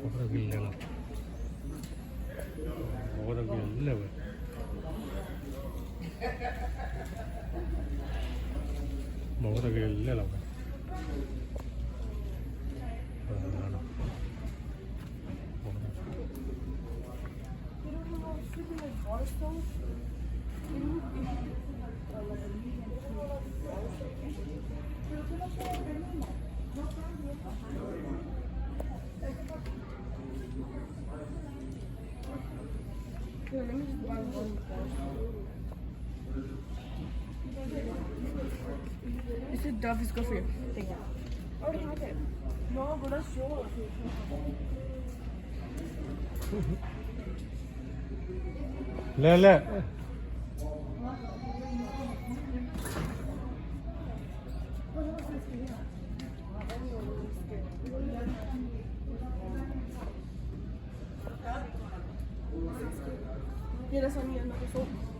മുഖതൊക്കെ മുഖതൊക്കെ എല്ലാം മുഖതൊക്കെ എല്ലാം Here, let me just buy one. This is Dove is good for you. Thank you. I already have it. No, but that's yours. لا لا Ja, das war nie another soap.